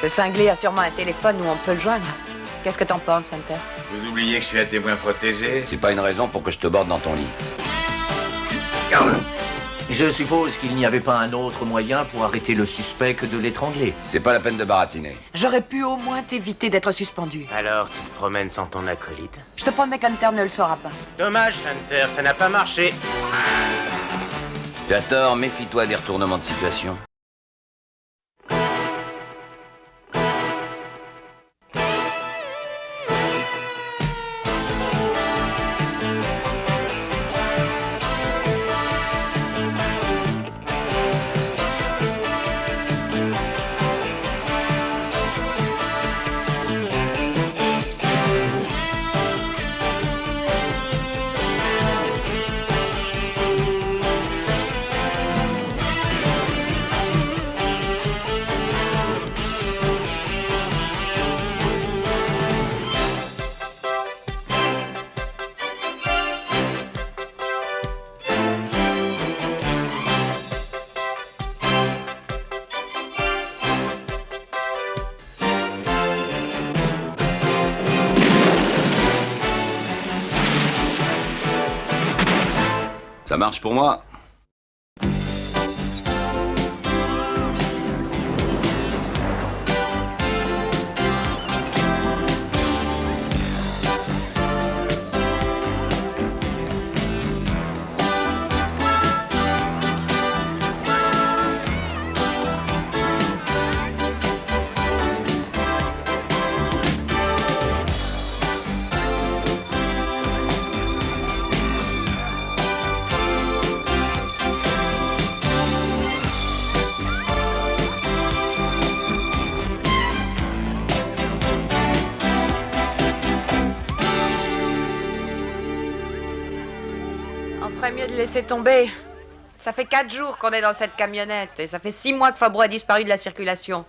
Ce cinglé a sûrement un téléphone où on peut le joindre. Qu'est-ce que t'en penses, Hunter? Vous oubliez que je suis un témoin protégé? C'est pas une raison pour que je te borde dans ton lit. Garde. Je suppose qu'il n'y avait pas un autre moyen pour arrêter le suspect que de l'étrangler. C'est pas la peine de baratiner. J'aurais pu au moins t'éviter d'être suspendu. Alors, tu te promènes sans ton acolyte? Je te promets qu'Hunter ne le saura pas. Dommage, Hunter, ça n'a pas marché. Tu as tort, méfie-toi des retournements de situation. Ça marche pour moi. On ferait mieux de laisser tomber. Ça fait 4 jours qu'on est dans cette camionnette et ça fait 6 mois que Fabro a disparu de la circulation.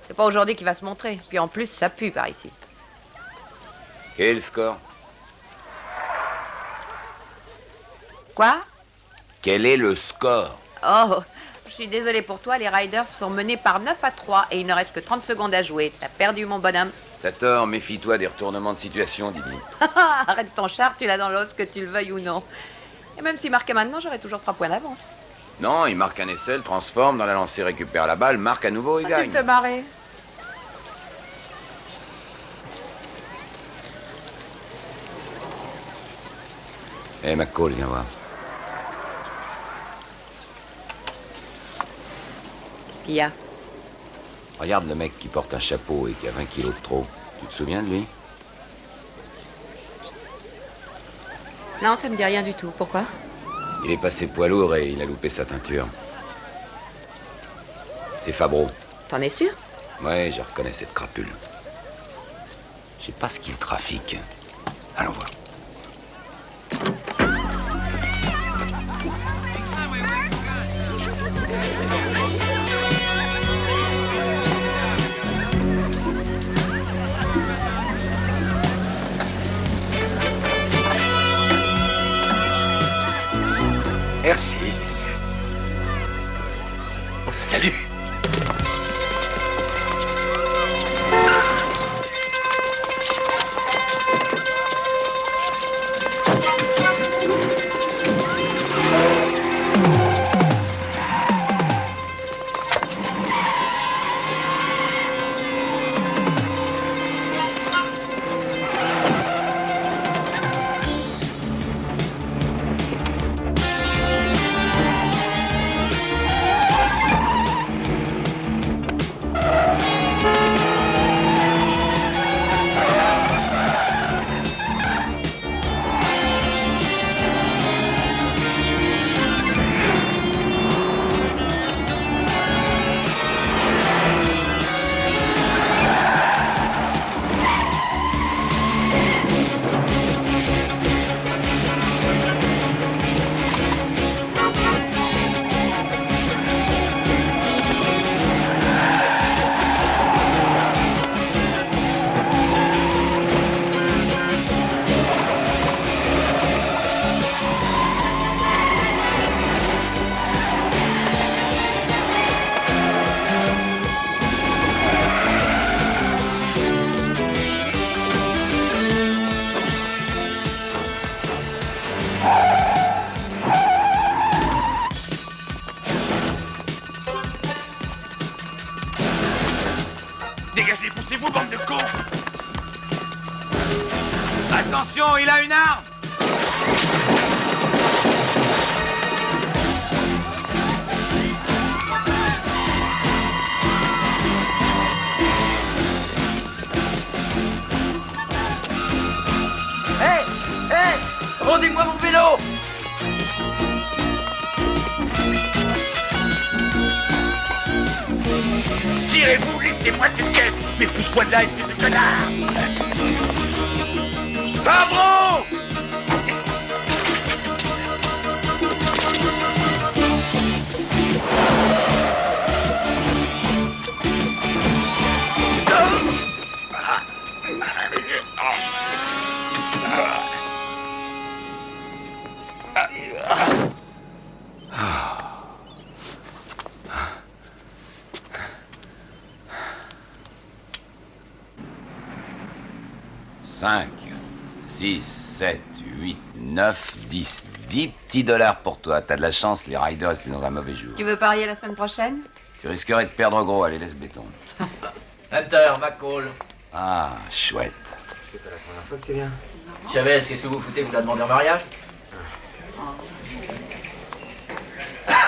C'est pas aujourd'hui qu'il va se montrer. Puis en plus, ça pue par ici. Quel est le score? Quoi? Quel est le score? Oh, je suis désolée pour toi, les Riders sont menés par 9-3 et il ne reste que 30 secondes à jouer. T'as perdu, mon bonhomme. T'as tort, méfie-toi des retournements de situation, Didi. Arrête ton char, tu l'as dans l'os, que tu le veuilles ou non. Et même s'il marquait maintenant, j'aurais toujours 3 points d'avance. Non, il marque un essai, le transforme, dans la lancée récupère la balle, marque à nouveau et Tu gagne. me fais marrer. Eh, McCall, viens voir. Qu'est-ce qu'il y a? Regarde le mec qui porte un chapeau et qui a 20 kilos de trop. Tu te souviens de lui? Non, ça me dit rien du tout. Pourquoi? Il est passé poids lourd et il a loupé sa teinture. C'est Fabro. T'en es sûr? Ouais, je reconnais cette crapule. Je sais pas ce qu'il trafique. Allons voir. Merci. Oh, salut. Dégagez, poussez-vous, bande de cons! Attention, il a une arme! Hé! Hé! Rendez-moi mon vélo! Tirez-vous, laissez-moi cette caisse! Mais pousse-toi de là, espèce de connard! Favreau! Cinq, 6, 7, 8, 9, 10. 10 petits dollars pour toi. T'as de la chance, les riders étaient dans un mauvais jour. Tu veux parier la semaine prochaine? Tu risquerais de perdre gros. Allez, laisse béton. Hunter, McCall. Ah, chouette. C'est pas la première fois que tu viens. Chavez, qu'est-ce que vous foutez? Vous la demandez en mariage?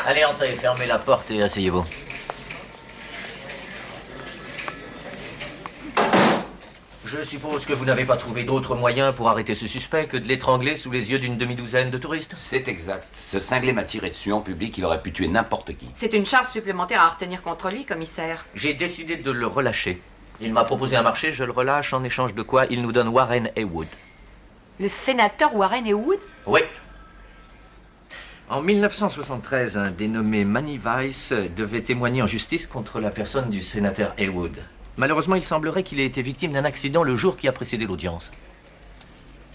Allez, entrez, fermez la porte et asseyez-vous. Je suppose que vous n'avez pas trouvé d'autre moyen pour arrêter ce suspect que de l'étrangler sous les yeux d'une demi-douzaine de touristes? C'est exact. Ce cinglé m'a tiré dessus en public, il aurait pu tuer n'importe qui. C'est une charge supplémentaire à retenir contre lui, commissaire. J'ai décidé de le relâcher. Il m'a proposé un marché, je le relâche, en échange de quoi il nous donne Warren Heywood. Le sénateur Warren Heywood? Oui. En 1973, un dénommé Manny Weiss devait témoigner en justice contre la personne du sénateur Heywood. Malheureusement, il semblerait qu'il ait été victime d'un accident le jour qui a précédé l'audience.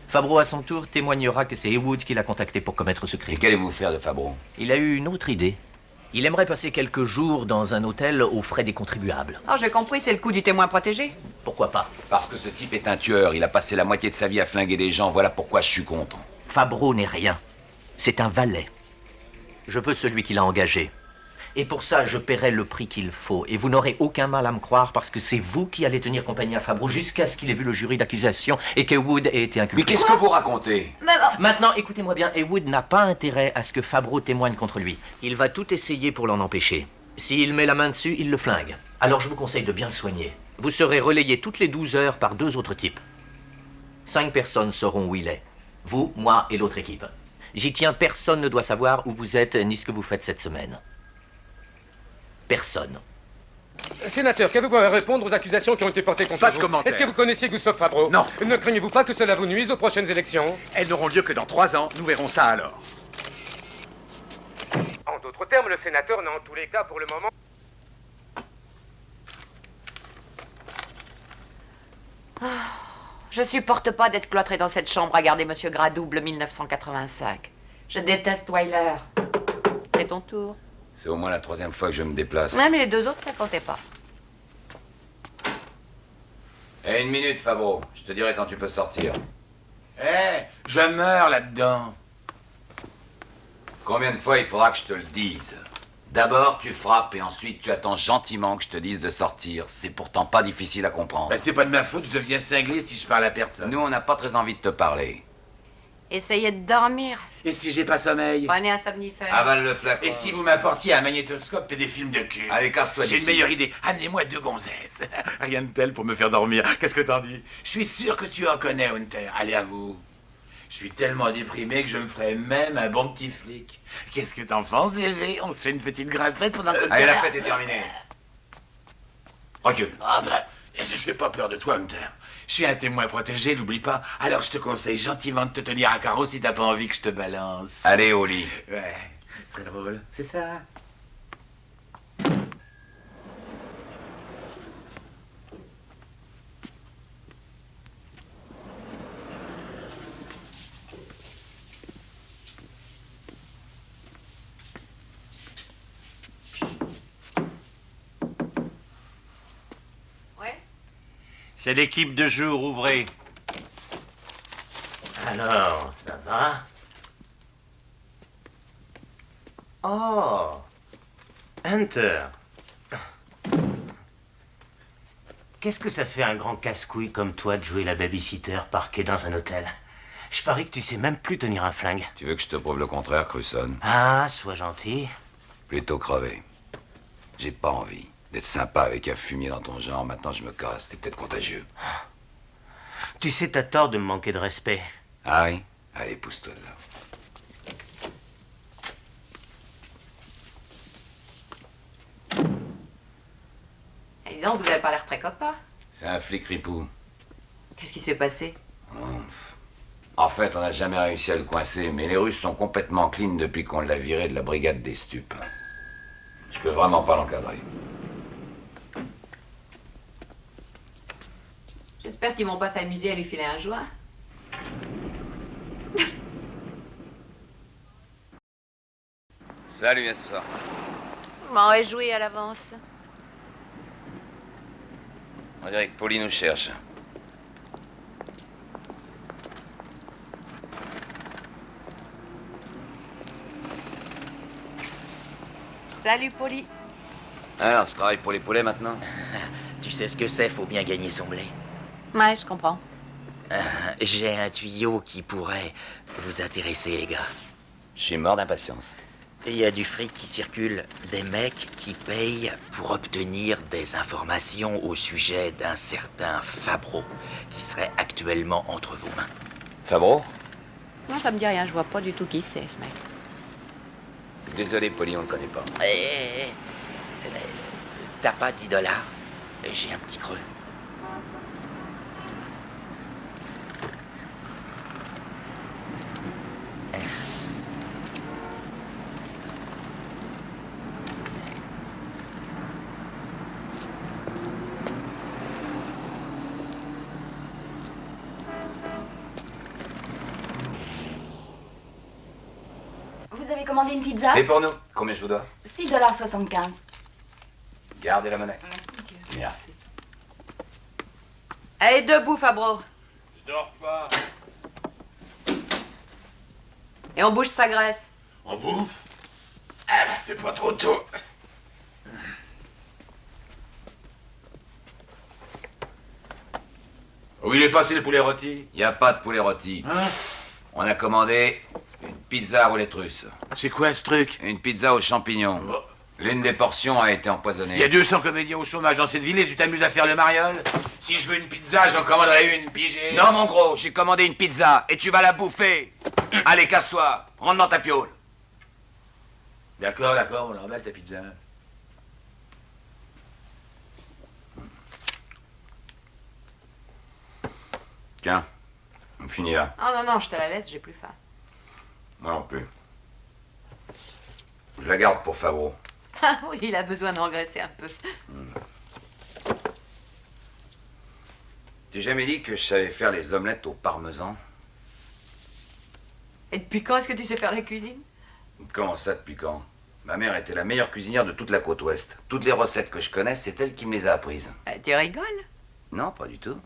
Fabreau, à son tour, témoignera que c'est Heywood qui l'a contacté pour commettre ce Et crime. qu'allez-vous faire de Fabreau? Il a eu une autre idée. Il aimerait passer quelques jours dans un hôtel aux frais des contribuables. Oh, j'ai compris, c'est le coup du témoin protégé. Pourquoi pas? Parce que ce type est un tueur. Il a passé la moitié de sa vie à flinguer des gens. Voilà pourquoi je suis contre. Fabreau n'est rien. C'est un valet. Je veux celui qui l'a engagé. Et pour ça, je paierai le prix qu'il faut. Et vous n'aurez aucun mal à me croire parce que c'est vous qui allez tenir compagnie à Fabreau jusqu'à ce qu'il ait vu le jury d'accusation et que Wood ait été inculpé. Mais qu'est-ce que vous racontez? Maintenant, écoutez-moi bien, Heywood n'a pas intérêt à ce que Fabreau témoigne contre lui. Il va tout essayer pour l'en empêcher. S'il met la main dessus, il le flingue. Alors je vous conseille de bien le soigner. Vous serez relayé toutes les 12 heures par 2 autres types. 5 personnes sauront où il est. Vous, moi et l'autre équipe. J'y tiens, personne ne doit savoir où vous êtes ni ce que vous faites cette semaine. Personne. Sénateur, qu'avez-vous à répondre aux accusations qui ont été portées contre Pas vous? de commentaire. Est-ce que vous connaissiez Gustave Fabreau? Non. Ne craignez-vous pas que cela vous nuise aux prochaines élections? Elles n'auront lieu que dans 3 ans. Nous verrons ça alors. En d'autres termes, le sénateur n'a en tous les cas pour le moment... Je supporte pas d'être cloîtré dans cette chambre à garder Monsieur Gradouble 1985. Je déteste Weiler. C'est ton tour. C'est au moins la 3e fois que je me déplace. Ouais, mais les 2 autres, ça comptait pas. Eh, 1 minute, Fabreau. Je te dirai quand tu peux sortir. Eh, je meurs là-dedans. Combien de fois il faudra que je te le dise? D'abord, tu frappes et ensuite tu attends gentiment que je te dise de sortir. C'est pourtant pas difficile à comprendre. Ben, c'est pas de ma faute, je deviens cinglé si je parle à personne. Nous, on n'a pas très envie de te parler. Essayez de dormir. Et si j'ai pas sommeil? Prenez un somnifère. Avale le flacon. Et si vous m'apportiez un magnétoscope et des films de cul? Allez, casse-toi J'ai une d'ici. meilleure idée. Amenez-moi 2 gonzesses. Rien de tel pour me faire dormir. Qu'est-ce que t'en dis? Je suis sûr que tu en connais, Hunter. Allez, à vous. Je suis tellement déprimé que je me ferais même un bon petit flic. Qu'est-ce que t'en penses, bébé? On se fait une petite grimpette pendant que... Allez, la fête est terminée. Recule. Ah ben, je fais pas peur de toi, Hunter. Je suis un témoin protégé, n'oublie pas. Alors je te conseille gentiment de te tenir à carreau si t'as pas envie que je te balance. Allez, au lit. Ouais, très drôle. C'est ça. Ouais. C'est l'équipe de jour, ouvrez. Alors, ça va? Oh, Hunter. Qu'est-ce que ça fait un grand casse-couille comme toi de jouer la babysitter parquée dans un hôtel? Je parie que tu sais même plus tenir un flingue. Tu veux que je te prouve le contraire, Crusson? Ah, sois gentil. Plutôt crevé. J'ai pas envie d'être sympa avec un fumier dans ton genre. Maintenant, je me casse. T'es peut-être contagieux. Tu sais, t'as tort de me manquer de respect. Ah oui? Allez, pousse-toi de là. Et dis donc, vous avez pas l'air très copain. C'est un flic ripou. Qu'est-ce qui s'est passé? En fait, on n'a jamais réussi à le coincer, mais les Russes sont complètement clean depuis qu'on l'a viré de la brigade des stupes. Je peux vraiment pas l'encadrer. J'espère qu'ils vont pas s'amuser à lui filer un joint. Salut, à ce soir. Je m'en réjouis à l'avance. On dirait que Pauline nous cherche. Salut, Polly. Alors, tu travailles pour les poulets maintenant? Tu sais ce que c'est, faut bien gagner son blé. Ouais, je comprends. J'ai un tuyau qui pourrait vous intéresser, les gars. Je suis mort d'impatience. Il y a du fric qui circule, des mecs qui payent pour obtenir des informations au sujet d'un certain Fabreau, qui serait actuellement entre vos mains. Fabreau? Non, ça me dit rien, je vois pas du tout qui c'est, ce mec. Désolé, Polly, on le connaît pas. T'as pas 10 $? J'ai un petit creux. Vous avez commandé une pizza? C'est pour nous. Combien je vous dois? 6,75 $. Gardez la monnaie. Merci, monsieur. Merci. Allez, debout, Fabreau. Je dors pas. Et on bouge sa graisse. On bouffe? Ah ben, c'est pas trop tôt. Où il est passé le poulet rôti? Y a pas de poulet rôti. Hein? On a commandé une pizza à roulettes russes. C'est quoi ce truc? Une pizza aux champignons. Bon. L'une des portions a été empoisonnée. Il y a 200 comédiens au chômage dans cette ville et tu t'amuses à faire le mariole? Si je veux une pizza, j'en commanderai une, pigée. Non, mon gros, j'ai commandé une pizza et tu vas la bouffer. Allez, casse-toi. Rentre dans ta piole. D'accord, d'accord, on l'emballe ta pizza. Tiens, on finit là. Ah non, non, je te la laisse, j'ai plus faim. Moi non plus. Je la garde pour Fabreau. Ah oui, il a besoin d'engraisser un peu. T'as jamais dit que je savais faire les omelettes au parmesan? Et depuis quand est-ce que tu sais faire la cuisine? Comment ça, depuis quand? Ma mère était la meilleure cuisinière de toute la côte ouest. Toutes les recettes que je connais, c'est elle qui me les a apprises. Tu rigoles? Non, pas du tout.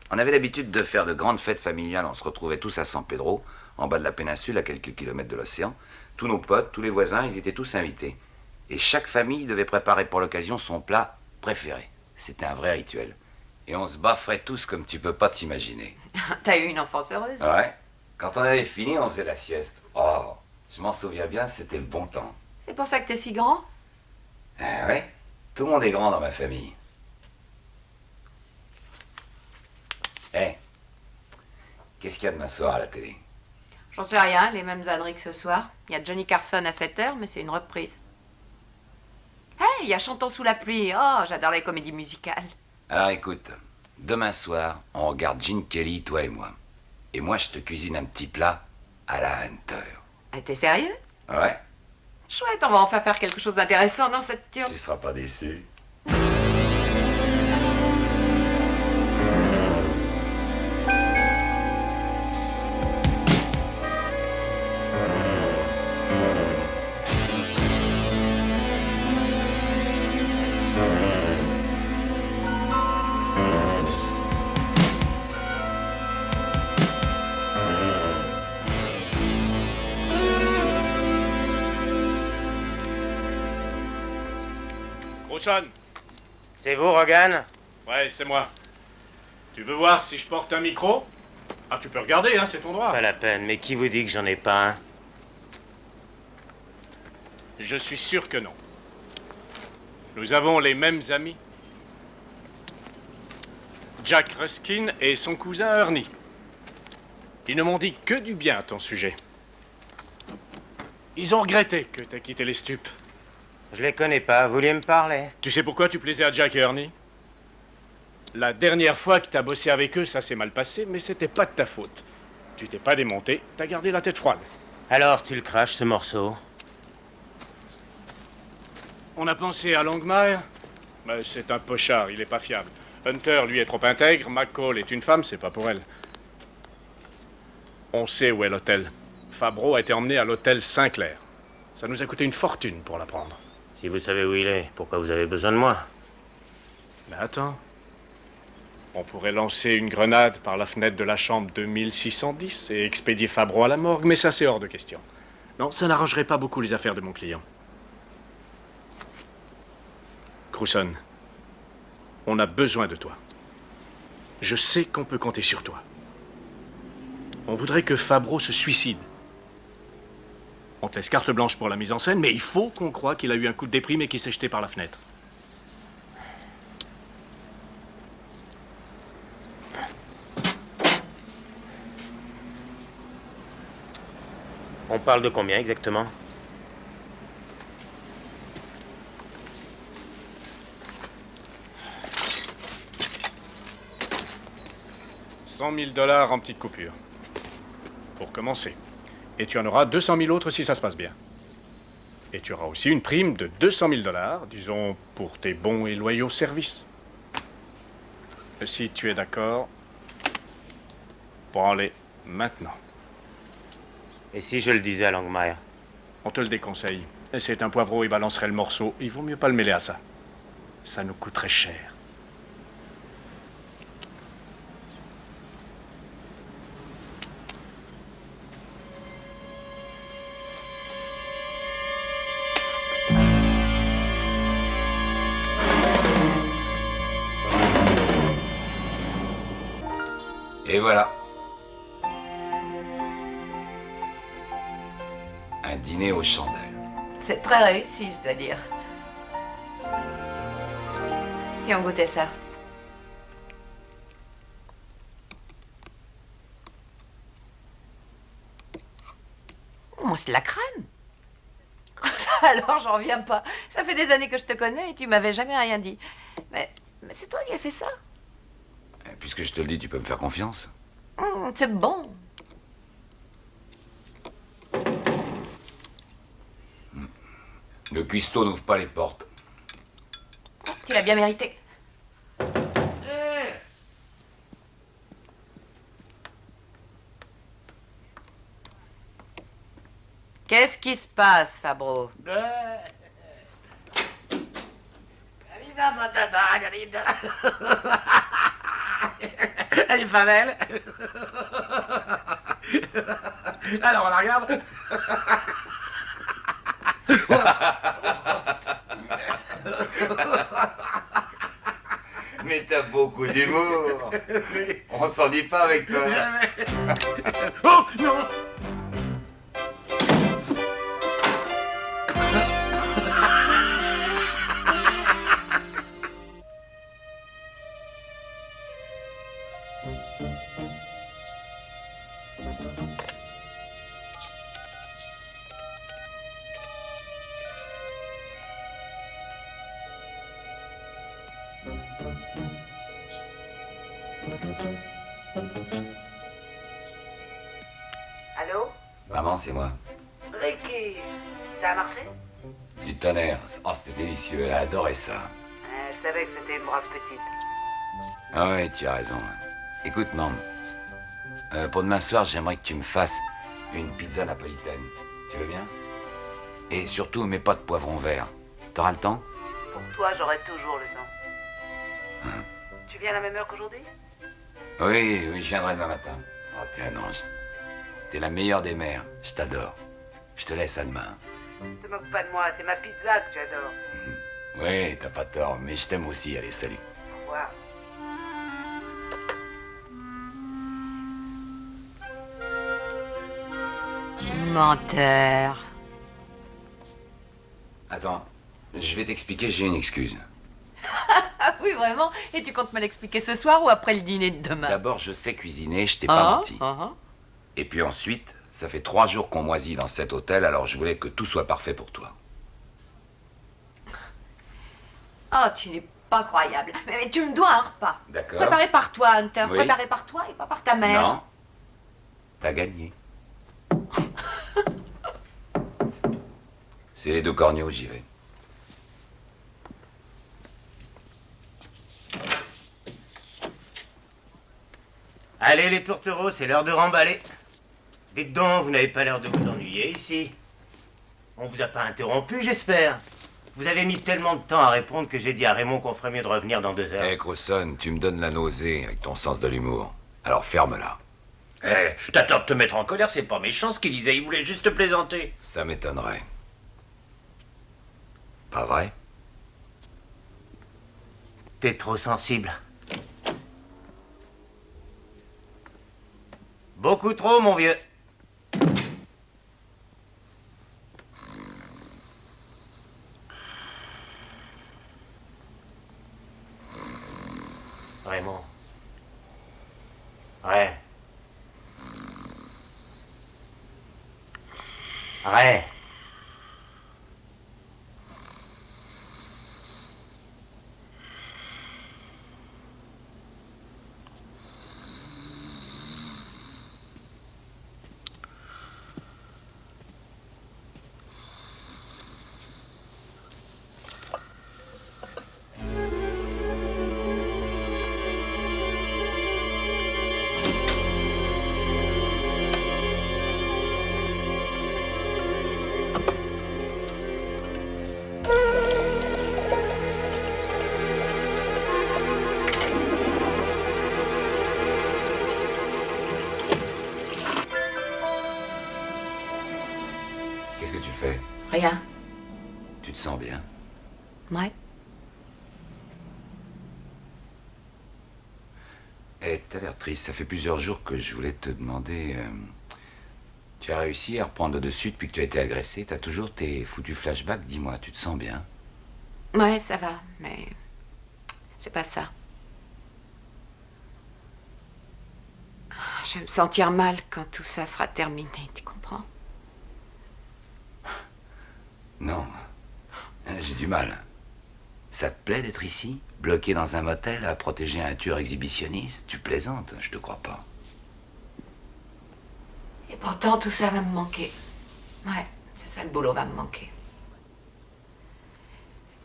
On avait l'habitude de faire de grandes fêtes familiales. On se retrouvait tous à San Pedro, en bas de la péninsule, à quelques kilomètres de l'océan. Tous nos potes, tous les voisins, ils étaient tous invités. Et chaque famille devait préparer pour l'occasion son plat préféré. C'était un vrai rituel. Et on se bafferait tous comme tu peux pas t'imaginer. T'as eu une enfance heureuse? Ouais. Quand on avait fini, on faisait la sieste. Oh, je m'en souviens bien, c'était le bon temps. C'est pour ça que t'es si grand? Ah ouais, tout le monde est grand dans ma famille. Hé, qu'est-ce qu'il y a demain soir à la télé? J'en sais rien, les mêmes âneries que ce soir. Il y a Johnny Carson à 7h, mais c'est une reprise. Hé, il y a Chantons sous la pluie. Oh, j'adore les comédies musicales. Alors écoute, demain soir, on regarde Gene Kelly, toi et moi. Et moi, je te cuisine un petit plat à la Hunter. T'es sérieux? Ouais, Chouette, on va enfin faire quelque chose d'intéressant dans cette turbe. tu seras pas déçu. C'est vous, Rogan? Ouais, c'est moi. Tu veux voir si je porte un micro? Ah, tu peux regarder, hein, c'est ton droit. Pas la peine, mais qui vous dit que j'en ai pas un? Je suis sûr que non. Nous avons les mêmes amis. Jack Ruskin et son cousin Ernie. Ils ne m'ont dit que du bien à ton sujet. Ils ont regretté que t'aies quitté les stupes. Je les connais pas, vous vouliez me parler? Tu sais pourquoi tu plaisais à Jack et Ernie? La dernière fois que t'as bossé avec eux, ça s'est mal passé, mais c'était pas de ta faute. Tu t'es pas démonté, t'as gardé la tête froide. Alors, tu le craches, ce morceau? On a pensé à Longmire, mais c'est un pochard, il est pas fiable. Hunter, lui, est trop intègre, McCall est une femme, c'est pas pour elle. On sait où est l'hôtel. Fabreau a été emmené à l'hôtel Sinclair. Ça nous a coûté une fortune pour la prendre. Si vous savez où il est, pourquoi vous avez besoin de moi? Mais attends. On pourrait lancer une grenade par la fenêtre de la chambre 2610 et expédier Fabreau à la morgue, mais ça, c'est hors de question. Non, ça n'arrangerait pas beaucoup les affaires de mon client. Crewson, on a besoin de toi. Je sais qu'on peut compter sur toi. On voudrait que Fabreau se suicide. On te laisse carte blanche pour la mise en scène, mais il faut qu'on croie qu'il a eu un coup de déprime et qu'il s'est jeté par la fenêtre. On parle de combien exactement? $100 000 en petites coupures. Pour commencer. Et tu en auras 200 000 autres si ça se passe bien. Et tu auras aussi une prime de $200 000, disons, pour tes bons et loyaux services. Si tu es d'accord, prends-les maintenant. Et si je le disais à Longmire? On te le déconseille. C'est un poivreau, il balancerait le morceau. Il vaut mieux pas le mêler à ça. Ça nous coûterait cher. Et voilà. Un dîner aux chandelles. C'est très réussi, je dois dire. Si on goûtait ça. Moi, c'est de la crème. Alors, j'en reviens pas. Ça fait des années que je te connais et tu m'avais jamais rien dit. Mais c'est toi qui as fait ça. Puisque je te le dis, tu peux me faire confiance. C'est bon. Le cuistot n'ouvre pas les portes. Tu l'as bien mérité. Qu'est-ce qui se passe, Fabreau? Elle est pas belle. Alors on la regarde. Mais t'as beaucoup d'humour. On s'ennuie pas avec toi. Jamais. Oh non. Allô? Maman, c'est moi. Ricky, ça a marché? Du tonnerre. Oh, c'était délicieux. Elle a adoré ça. Je savais que c'était une brave petite. Ah ouais, tu as raison. Écoute, maman. Pour demain soir, j'aimerais que tu me fasses une pizza napolitaine. Tu veux bien? Et surtout, mets pas de poivron vert. T'auras le temps? Pour toi, j'aurai toujours le temps. Hein? Tu viens à la même heure qu'aujourd'hui? Oui, je viendrai demain matin. Oh, t'es un ange. T'es la meilleure des mères. Je t'adore. Je te laisse à demain. Ne te moque pas de moi, c'est ma pizza que tu adores. Oui, t'as pas tort, mais je t'aime aussi. Allez, salut. Au revoir. Menteur. Attends, je vais t'expliquer, j'ai une excuse. Ah oui, vraiment? Et tu comptes me l'expliquer ce soir ou après le dîner de demain? D'abord, je sais cuisiner, je t'ai pas menti. Ah. Et puis ensuite, ça fait 3 jours qu'on moisit dans cet hôtel, alors je voulais que tout soit parfait pour toi. Oh, tu n'es pas croyable. Mais tu me dois un repas. D'accord. Préparé par toi, Hunter. Oui. Préparé par toi et pas par ta mère. Non. T'as gagné. C'est les 2 corneaux, j'y vais. Allez les tourtereaux, c'est l'heure de remballer. Dites donc, vous n'avez pas l'air de vous ennuyer ici. On vous a pas interrompu, j'espère. Vous avez mis tellement de temps à répondre que j'ai dit à Raymond qu'on ferait mieux de revenir dans 2 heures. Hé, Crosson, tu me donnes la nausée avec ton sens de l'humour. Alors ferme-la. T'as tort de te mettre en colère, c'est pas méchant ce qu'il disait, il voulait juste te plaisanter. Ça m'étonnerait. Pas vrai? T'es trop sensible. Beaucoup trop, mon vieux. Raymond. Ouais. Ouais. Qu'est-ce que tu fais? Rien. Tu te sens bien? Ouais. Eh, t'as l'air triste. Ça fait plusieurs jours que je voulais te demander... tu as réussi à reprendre le dessus depuis que tu as été agressé? T'as toujours tes foutus flashbacks? Dis-moi, tu te sens bien? Ouais, ça va, mais c'est pas ça. Je vais me sentir mal quand tout ça sera terminé, tu comprends? Non. J'ai du mal. Ça te plaît d'être ici? Bloqué dans un motel à protéger un tueur exhibitionniste? Tu plaisantes, je te crois pas. Et pourtant, tout ça va me manquer. Ouais, c'est ça, le boulot va me manquer.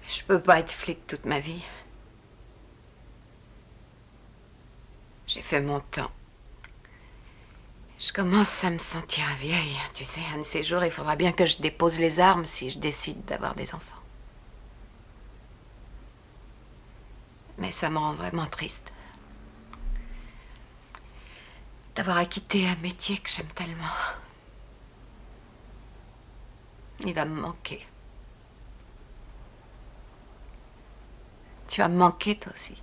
Je peux pas être flic toute ma vie. J'ai fait mon temps. Je commence à me sentir vieille. Tu sais, un de ces jours, il faudra bien que je dépose les armes si je décide d'avoir des enfants. Mais ça me rend vraiment triste. D'avoir à quitter un métier que j'aime tellement. Il va me manquer. Tu vas me manquer, toi aussi.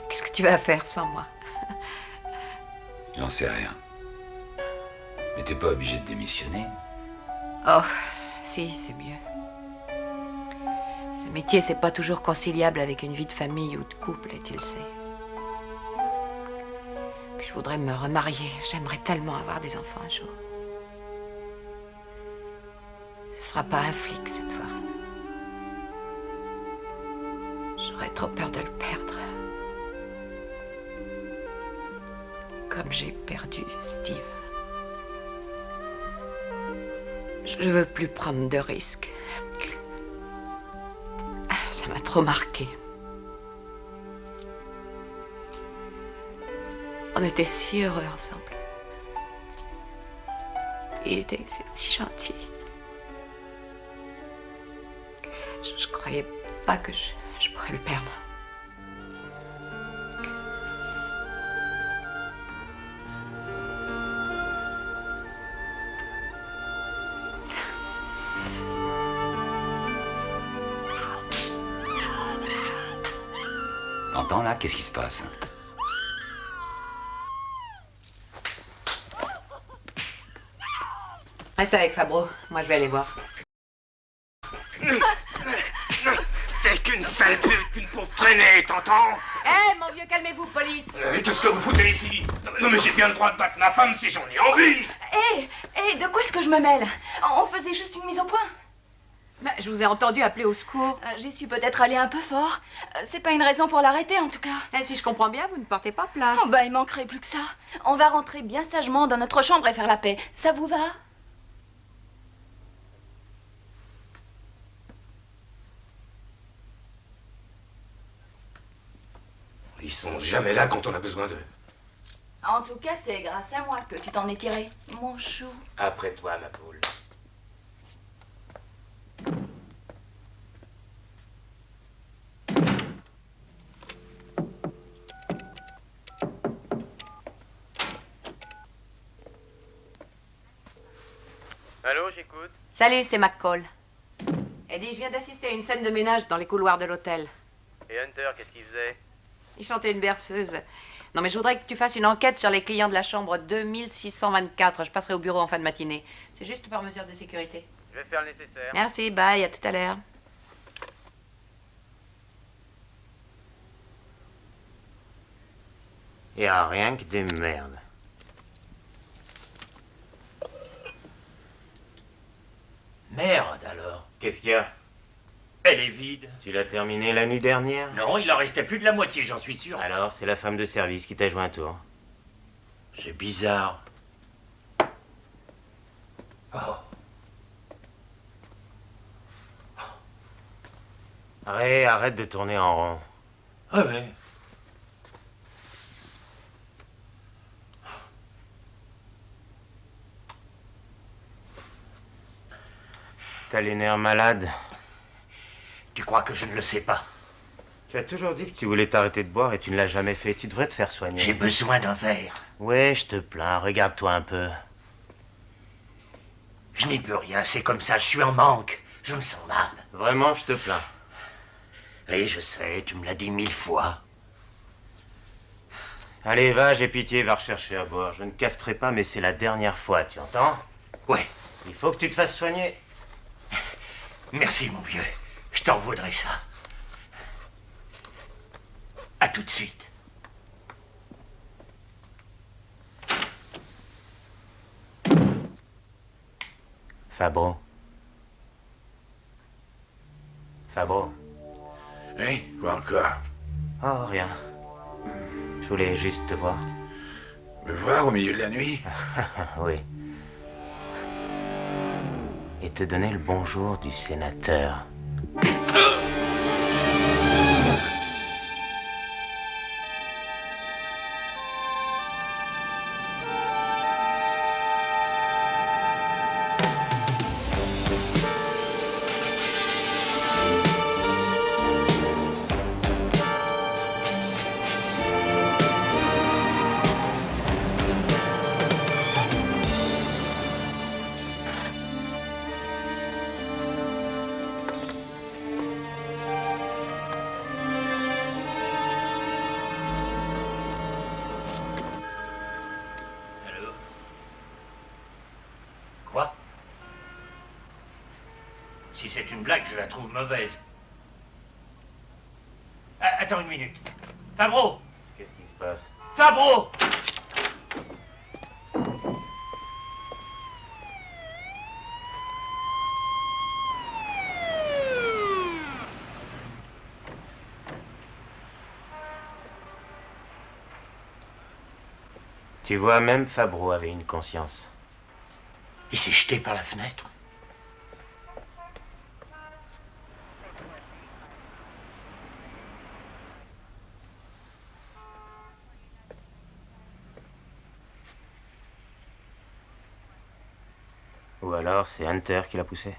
Qu'est-ce que tu vas faire sans moi? J'en sais rien. Mais t'es pas obligé de démissionner. Oh, si, c'est mieux. Ce métier, c'est pas toujours conciliable avec une vie de famille ou de couple, et tu le sais. Puis je voudrais me remarier. J'aimerais tellement avoir des enfants un jour. Ce sera pas un flic cette fois. J'aurais trop peur de le perdre. Comme j'ai perdu Steve. Je veux plus prendre de risques. Ça m'a trop marqué. On était si heureux ensemble. Il était si gentil. Je croyais pas que je pourrais le perdre. T'entends là? Qu'est-ce qui se passe? Reste avec Fabro. Moi, je vais aller voir. T'es qu'une sale pute, qu'une pauvre traînée, t'entends? Hé, mon vieux, calmez-vous, police! Mais qu'est-ce que vous foutez ici? Non mais j'ai bien le droit de battre ma femme si j'en ai envie! Hé, de quoi est-ce que je me mêle? On faisait juste une mise au point. Bah, je vous ai entendu appeler au secours. J'y suis peut-être allée un peu fort. C'est pas une raison pour l'arrêter, en tout cas. Et si je comprends bien, vous ne portez pas plainte. Oh, bah, il manquerait plus que ça. On va rentrer bien sagement dans notre chambre et faire la paix. Ça vous va? Ils sont jamais là quand on a besoin d'eux. En tout cas, c'est grâce à moi que tu t'en es tiré, mon chou. Après toi, ma poule. Allô, j'écoute. Salut, c'est McCall. Eddie, je viens d'assister à une scène de ménage dans les couloirs de l'hôtel. Et Hunter, qu'est-ce qu'il faisait? Il chantait une berceuse. Non, mais je voudrais que tu fasses une enquête sur les clients de la chambre 2624. Je passerai au bureau en fin de matinée. C'est juste par mesure de sécurité. Je vais faire le nécessaire. Merci, bye, à tout à l'heure. Y a rien que des merdes. Merde, alors. Qu'est-ce qu'il y a? Elle est vide. Tu l'as terminée la nuit dernière? Non, il en restait plus de la moitié, j'en suis sûr. Alors, c'est la femme de service qui t'a joué un tour. C'est bizarre. Oh. Arrête de tourner en rond. Ah ouais. T'as les nerfs malades. Tu crois que je ne le sais pas? Tu as toujours dit que tu voulais t'arrêter de boire et tu ne l'as jamais fait. Tu devrais te faire soigner. J'ai besoin d'un verre. Ouais, je te plains. Regarde-toi un peu. Je n'y peux rien, c'est comme ça, je suis en manque. Je me sens mal. Vraiment, je te plains. Oui, je sais, tu me l'as dit 1000 fois. Allez, va, j'ai pitié, va rechercher à boire. Je ne cafeterai pas, mais c'est la dernière fois, tu entends? Ouais. Il faut que tu te fasses soigner. Merci, mon vieux. Je t'en vaudrai ça. À tout de suite. Fabro. Fabro. Oui, quoi encore? Oh, rien. Je voulais juste te voir. Me voir au milieu de la nuit? Oui. Et te donner le bonjour du sénateur. Si c'est une blague, je la trouve mauvaise. Ah, attends une minute. Fabro! Qu'est-ce qui se passe? Fabro! Tu vois, même Fabro avait une conscience. Il s'est jeté par la fenêtre. Ou alors c'est Hunter qui l'a poussé.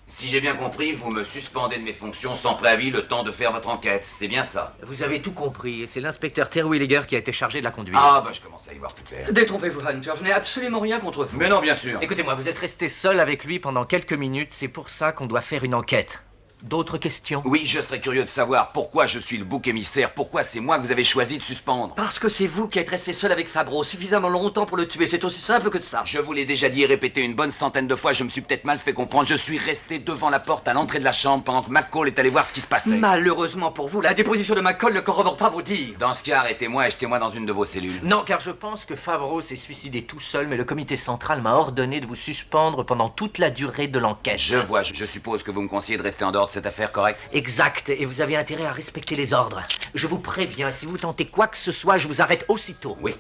Si j'ai bien compris, vous me suspendez de mes fonctions sans préavis le temps de faire votre enquête. C'est bien ça? Vous avez tout compris. C'est l'inspecteur Terwilliger qui a été chargé de la conduire. Ah, bah je commence à y voir plus clair. Détrompez-vous, Hunter. Je n'ai absolument rien contre vous. Mais non, bien sûr. Écoutez-moi, vous êtes resté seul avec lui pendant quelques minutes. C'est pour ça qu'on doit faire une enquête. D'autres questions? Oui, je serais curieux de savoir pourquoi je suis le bouc émissaire, pourquoi c'est moi que vous avez choisi de suspendre. Parce que c'est vous qui êtes resté seul avec Fabro suffisamment longtemps pour le tuer. C'est aussi simple que ça. Je vous l'ai déjà dit et répété une bonne centaine de fois, je me suis peut-être mal fait comprendre. Je suis resté devant la porte à l'entrée de la chambre pendant que McCall est allé voir ce qui se passait. Malheureusement pour vous, la déposition de McCall ne corrobore pas vos dires. Dans ce cas, arrêtez-moi et jetez-moi dans une de vos cellules. Non, car je pense que Fabro s'est suicidé tout seul, mais le comité central m'a ordonné de vous suspendre pendant toute la durée de l'enquête. Je vois, je suppose que vous me conseillez de rester en dehors de cette affaire, correct? Exact, et vous avez intérêt à respecter les ordres. Je vous préviens, si vous tentez quoi que ce soit, je vous arrête aussitôt. Oui.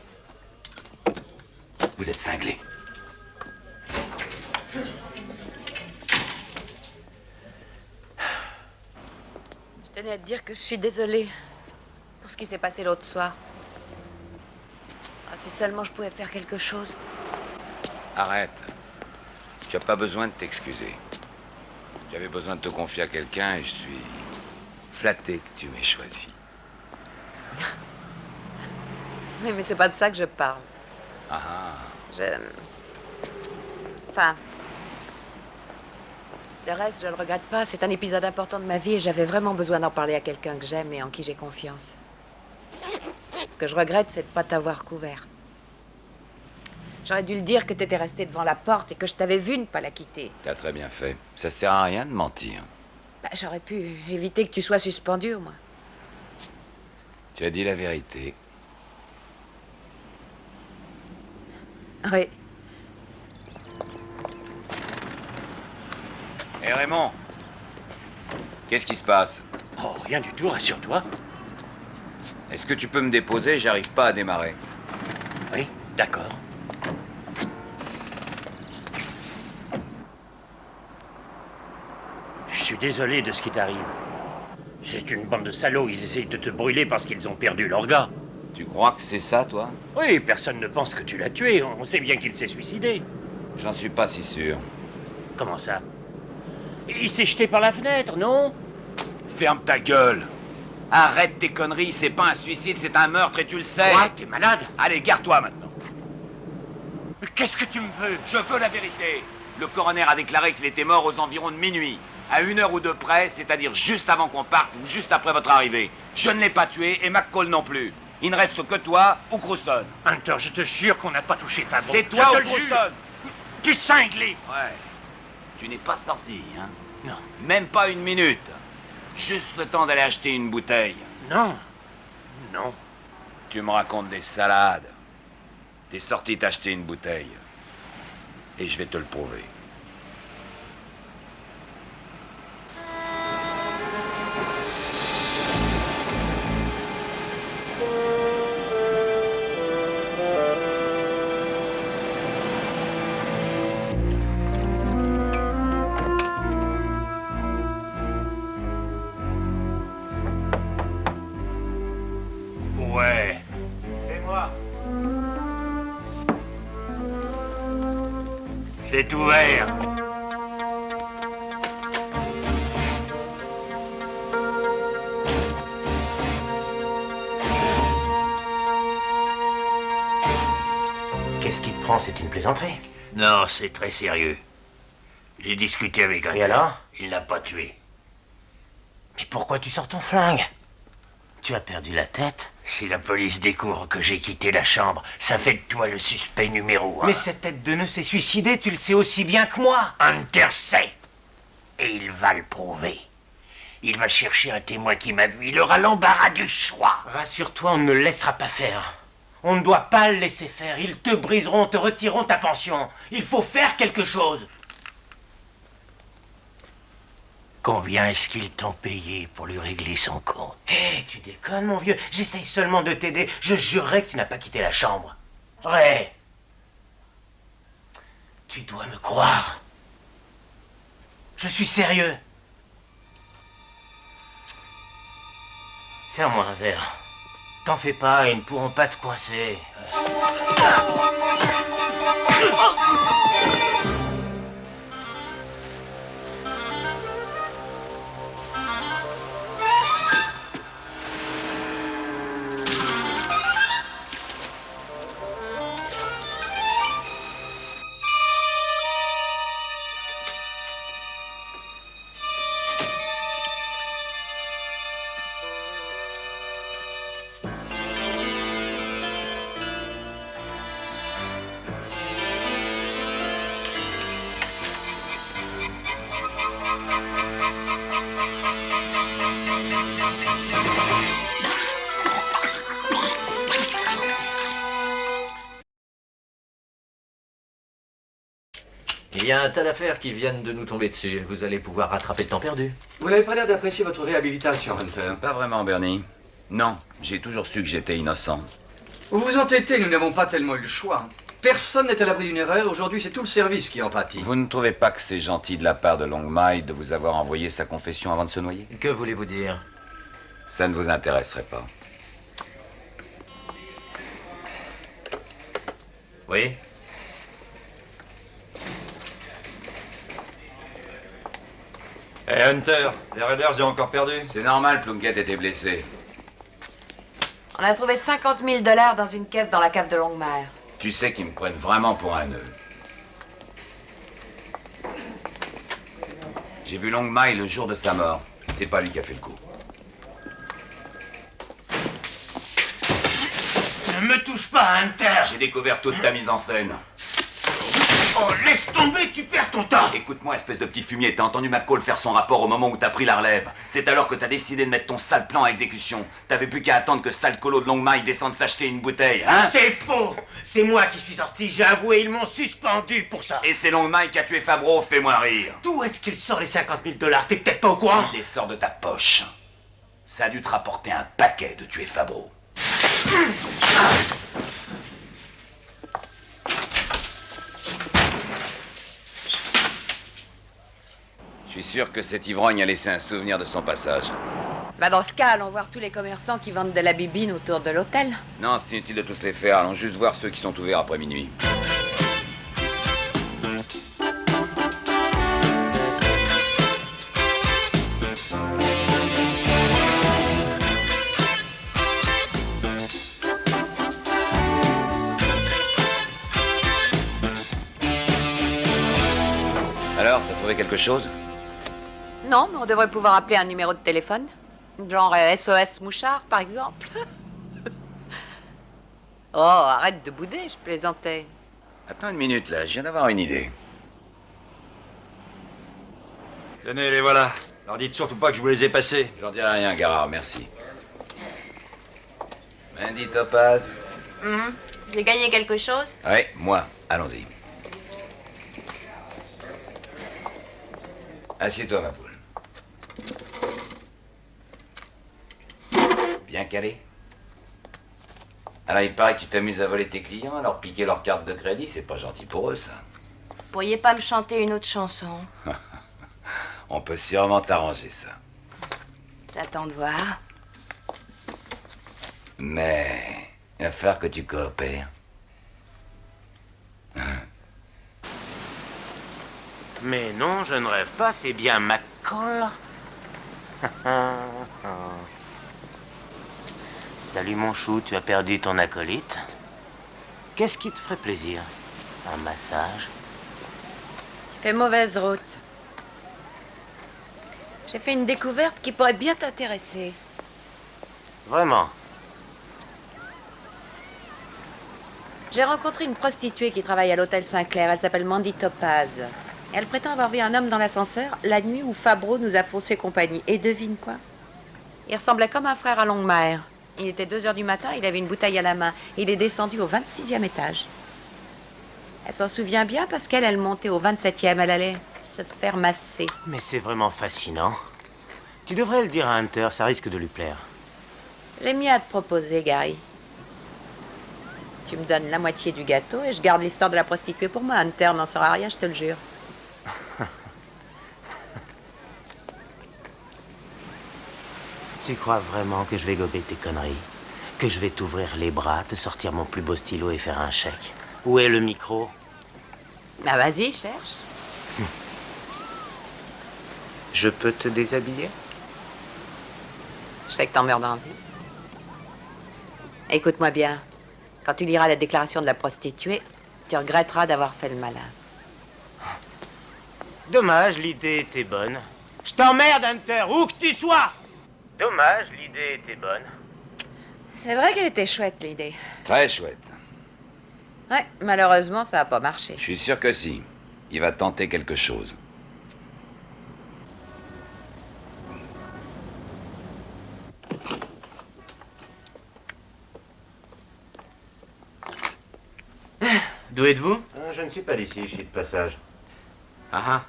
Vous êtes cinglé. Je tenais à te dire que je suis désolée pour ce qui s'est passé l'autre soir. Ah, si seulement je pouvais faire quelque chose. Arrête. Tu n'as pas besoin de t'excuser. J'avais besoin de te confier à quelqu'un et je suis flatté que tu m'aies choisi. Oui, mais c'est pas de ça que je parle. Ah. Enfin... Le reste, je le regrette pas. C'est un épisode important de ma vie et j'avais vraiment besoin d'en parler à quelqu'un que j'aime et en qui j'ai confiance. Ce que je regrette, c'est de pas t'avoir couvert. J'aurais dû le dire que t'étais resté devant la porte et que je t'avais vu ne pas la quitter. T'as très bien fait. Ça sert à rien de mentir. Bah, j'aurais pu éviter que tu sois suspendu, au moins. Tu as dit la vérité. Oui. Hé Raymond, qu'est-ce qui se passe? Oh, rien du tout, rassure-toi. Est-ce que tu peux me déposer? J'arrive pas à démarrer. Oui, d'accord. Je suis désolé de ce qui t'arrive. C'est une bande de salauds, ils essayent de te brûler parce qu'ils ont perdu leur gars. Tu crois que c'est ça, toi? Oui, personne ne pense que tu l'as tué, on sait bien qu'il s'est suicidé. J'en suis pas si sûr. Comment ça? Il s'est jeté par la fenêtre, non? Ferme ta gueule! Arrête tes conneries, c'est pas un suicide, c'est un meurtre et tu le sais! Quoi? T'es malade? Allez, garde-toi maintenant! Mais qu'est-ce que tu me veux? Je veux la vérité! Le coroner a déclaré qu'il était mort aux environs de minuit. À 1 heure ou 2 près, c'est-à-dire juste avant qu'on parte ou juste après votre arrivée. Je ne l'ai pas tué et McCall non plus. Il ne reste que toi ou Crewson. Hunter, je te jure qu'on n'a pas touché Fabro. C'est toi je ou te le jure. Crewson? Tu cinglé! Ouais. Tu n'es pas sorti, hein? Non. Même pas 1 minute. Juste le temps d'aller acheter une bouteille. Non. Non. Tu me racontes des salades. T'es sorti t'acheter une bouteille. Et je vais te le prouver. Ouais. C'est moi. C'est ouvert. Qu'est-ce qui te prend? C'est une plaisanterie? Non, c'est très sérieux. J'ai discuté avec un Et gars. alors? Il l'a pas tué. Mais pourquoi tu sors ton flingue? Tu as perdu la tête? Si la police découvre que j'ai quitté la chambre, ça fait de toi le suspect numéro 1. Mais cette tête de nœud s'est suicidée, tu le sais aussi bien que moi. Hunter sait. Et il va le prouver. Il va chercher un témoin qui m'a vu. Il aura l'embarras du choix. Rassure-toi, on ne le laissera pas faire. On ne doit pas le laisser faire. Ils te briseront, te retireront ta pension. Il faut faire quelque chose. Combien est-ce qu'ils t'ont payé pour lui régler son compte? Hé, tu déconnes, mon vieux. J'essaye seulement de t'aider. Je jurerais que tu n'as pas quitté la chambre. Ray, tu dois me croire. Je suis sérieux. Serre-moi un verre. T'en fais pas, ils ne pourront pas te coincer. Il y a un tas d'affaires qui viennent de nous tomber dessus. Vous allez pouvoir rattraper le temps perdu. Vous n'avez pas l'air d'apprécier votre réhabilitation, Hunter. Pas vraiment, Bernie. Non, j'ai toujours su que j'étais innocent. Vous vous entêtez, nous n'avons pas tellement eu le choix. Personne n'est à l'abri d'une erreur. Aujourd'hui, c'est tout le service qui en pâtit. Vous ne trouvez pas que c'est gentil de la part de Longmire de vous avoir envoyé sa confession avant de se noyer? Que voulez-vous dire? Ça ne vous intéresserait pas. Oui? Hey Hunter, les Raiders ont encore perdu. C'est normal, Plunkett était blessé. On a trouvé 50 000 $ dans une caisse dans la cave de Longmire. Tu sais qu'ils me prennent vraiment pour un nœud. J'ai vu Longmire le jour de sa mort. C'est pas lui qui a fait le coup. Ne me touche pas, Hunter! J'ai découvert toute ta mise en scène. Oh, laisse tomber, tu perds ton temps! Écoute-moi, espèce de petit fumier, t'as entendu McCall faire son rapport au moment où t'as pris la relève. C'est alors que t'as décidé de mettre ton sale plan à exécution. T'avais plus qu'à attendre que ce sale colo de Longmire descende s'acheter une bouteille, hein? C'est faux! C'est moi qui suis sorti, j'ai avoué, ils m'ont suspendu pour ça! Et c'est Longmire qui a tué Fabro, fais-moi rire. D'où est-ce qu'il sort les 50 000 $? T'es peut-être pas au courant? Il les sort de ta poche. Ça a dû te rapporter un paquet de tuer Fabro. Je suis sûr que cet ivrogne a laissé un souvenir de son passage. Bah dans ce cas, allons voir tous les commerçants qui vendent de la bibine autour de l'hôtel. Non, c'est inutile de tous les faire. Allons juste voir ceux qui sont ouverts après minuit. Alors, t'as trouvé quelque chose? Non, mais on devrait pouvoir appeler un numéro de téléphone. Genre SOS Mouchard, par exemple. Oh, arrête de bouder, je plaisantais. Attends une minute, là. Je viens d'avoir une idée. Tenez, les voilà. Leur dites surtout pas que je vous les ai passés. J'en dirai rien, Garard, merci. Mandy Topaz. J'ai gagné quelque chose? Oui, moi. Allons-y. Assieds-toi, ma poule. Bien calé. Alors, il paraît que tu t'amuses à voler tes clients, à leur piquer leur carte de crédit. C'est pas gentil pour eux, ça. Vous pourriez pas me chanter une autre chanson? On peut sûrement t'arranger ça. J'attends de voir. Mais il va falloir que tu coopères. Mais non, je ne rêve pas, c'est bien McCall. Salut mon chou, tu as perdu ton acolyte. Qu'est-ce qui te ferait plaisir? Un massage? Tu fais mauvaise route. J'ai fait une découverte qui pourrait bien t'intéresser. Vraiment? J'ai rencontré une prostituée qui travaille à l'hôtel Saint-Clair. Elle s'appelle Mandy Topaz. Elle prétend avoir vu un homme dans l'ascenseur la nuit où Fabro nous a faussé compagnie. Et devine quoi? Il ressemblait comme un frère à Longmire. Il était 2 heures du matin, il avait une bouteille à la main. Il est descendu au 26e étage. Elle s'en souvient bien parce qu'elle montait au 27e. Elle allait se faire masser. Mais c'est vraiment fascinant. Tu devrais le dire à Hunter, ça risque de lui plaire. J'ai mieux à te proposer, Gary. Tu me donnes la moitié du gâteau et je garde l'histoire de la prostituée pour moi. Hunter n'en saura rien, je te le jure. Tu crois vraiment que je vais gober tes conneries? Que je vais t'ouvrir les bras, te sortir mon plus beau stylo et faire un chèque? Où est le micro? Bah vas-y, cherche. Je peux te déshabiller? Je sais que t'en meurs d'envie. Écoute-moi bien. Quand tu liras la déclaration de la prostituée, tu regretteras d'avoir fait le malin. Dommage, l'idée était bonne. Je t'emmerde, Hunter, où que tu sois! Dommage, l'idée était bonne. C'est vrai qu'elle était chouette, l'idée. Très chouette. Ouais, malheureusement, ça n'a pas marché. Je suis sûr que si. Il va tenter quelque chose. D'où êtes-vous? Je ne suis pas d'ici, je suis de passage. Ah ah.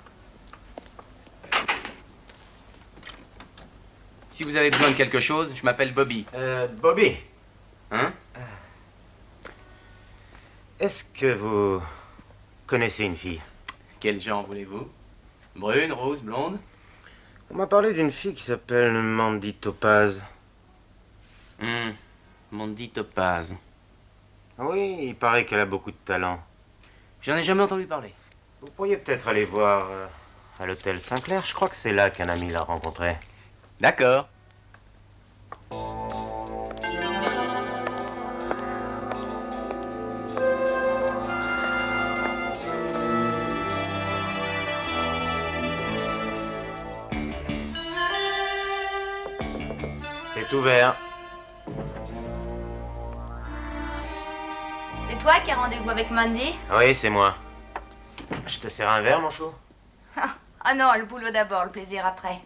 Si vous avez besoin de quelque chose, je m'appelle Bobby. Bobby. Hein? Est-ce que vous connaissez une fille? Quel genre voulez-vous? Brune, rose, blonde? On m'a parlé d'une fille qui s'appelle Mandy Topaz. Mandy Topaz. Oui, il paraît qu'elle a beaucoup de talent. J'en ai jamais entendu parler. Vous pourriez peut-être aller voir à l'hôtel Sinclair. Je crois que c'est là qu'un ami l'a rencontrée. D'accord. C'est ouvert. C'est toi qui as rendez-vous avec Mandy? Oui, c'est moi. Je te sers un verre, mon chou? Ah non, le boulot d'abord, le plaisir après.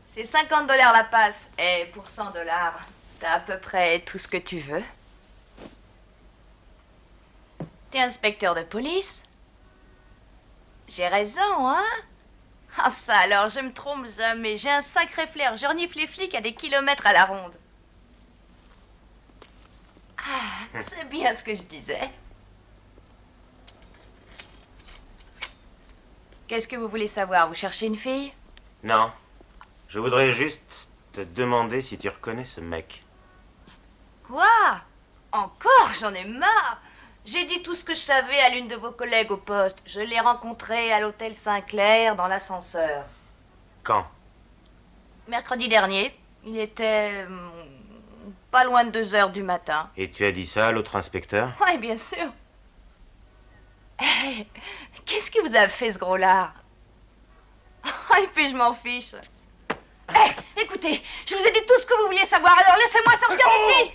C'est 50 $ la passe. Et pour 100 $, t'as à peu près tout ce que tu veux. T'es inspecteur de police? J'ai raison, hein? Ah ça alors, je me trompe jamais. J'ai un sacré flair. Je renifle les flics à des kilomètres à la ronde. Ah, c'est bien ce que je disais. Qu'est-ce que vous voulez savoir? Vous cherchez une fille? Non. Je voudrais juste te demander si tu reconnais ce mec. Quoi? Encore? J'en ai marre. J'ai dit tout ce que je savais à l'une de vos collègues au poste. Je l'ai rencontré à l'hôtel Sinclair dans l'ascenseur. Quand? Mercredi dernier. Il était pas loin de 2 heures du matin. Et tu as dit ça à l'autre inspecteur? Oui, bien sûr. Qu'est-ce que vous avez fait, ce gros-là? Et puis je m'en fiche. Écoutez, je vous ai dit tout ce que vous vouliez savoir, alors laissez-moi sortir d'ici.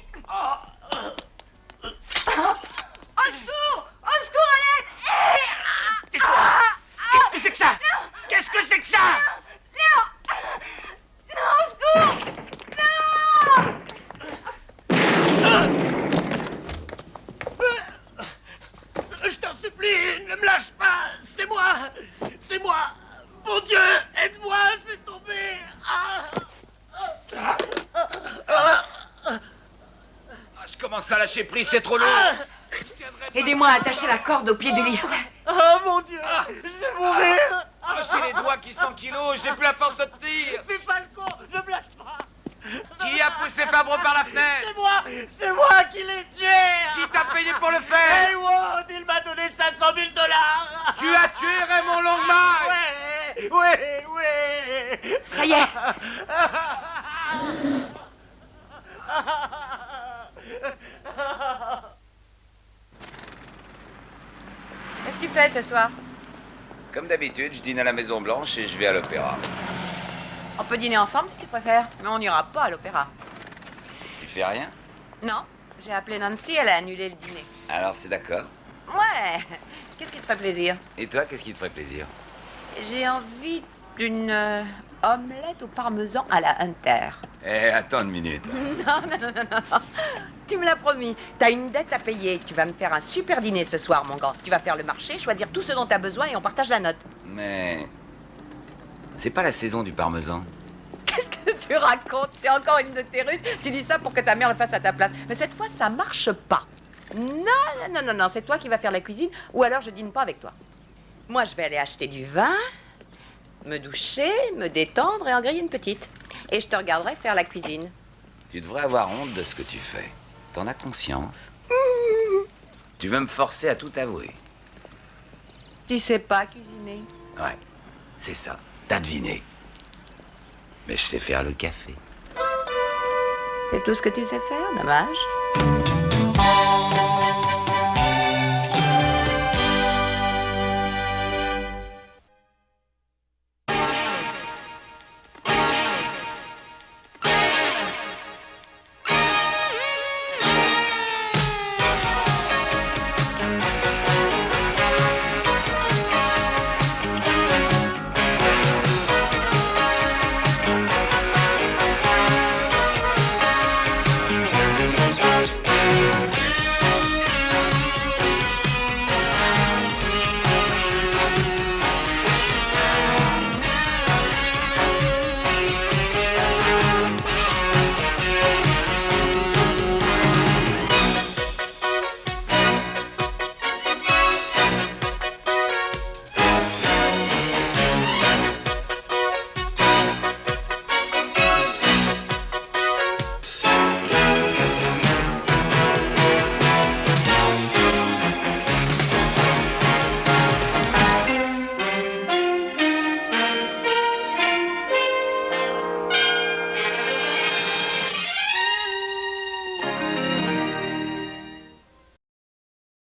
Au secours! Au secours, allez! Qu'est-ce que c'est que ça? Qu'est-ce que c'est que ça? Non! Non, au secours! Je t'en supplie, ne me lâche pas! C'est moi! C'est moi! Mon Dieu, aide-moi, je vais tomber! Je commence à lâcher prise, c'est trop lourd! Aidez-moi à attacher la corde au pied du lit. Oh mon Dieu! Je vais mourir! Lâchez les doigts qui 100 kilos, j'ai plus la force de tenir! Fais pas le con, ne me lâche pas! Qui a poussé Fabreau par la fenêtre? C'est moi qui l'ai tué! Qui t'a payé pour le faire? Elwood, il m'a donné 500 000 $! Tu as tué Raymond Longmire? Oui! Ça y est! Qu'est-ce que tu fais ce soir? Comme d'habitude, je dîne à la Maison Blanche et je vais à l'opéra. On peut dîner ensemble si tu préfères, mais on n'ira pas à l'opéra. Tu fais rien? Non, j'ai appelé Nancy, elle a annulé le dîner. Alors c'est d'accord. Ouais, qu'est-ce qui te ferait plaisir? Et toi, qu'est-ce qui te ferait plaisir? J'ai envie d'une omelette au parmesan à la Hunter. Eh, attends une minute. Non. Tu me l'as promis. T'as une dette à payer. Tu vas me faire un super dîner ce soir, mon grand. Tu vas faire le marché, choisir tout ce dont t'as besoin et on partage la note. Mais... c'est pas la saison du parmesan. Qu'est-ce que tu racontes? C'est encore une de tes ruses. Tu dis ça pour que ta mère le fasse à ta place. Mais cette fois, ça marche pas. Non. C'est toi qui vas faire la cuisine ou alors je dîne pas avec toi. Moi, je vais aller acheter du vin, me doucher, me détendre et en griller une petite. Et je te regarderai faire la cuisine. Tu devrais avoir honte de ce que tu fais. T'en as conscience? Tu veux me forcer à tout avouer? Tu sais pas cuisiner? Ouais, c'est ça. T'as deviné. Mais je sais faire le café. C'est tout ce que tu sais faire, dommage.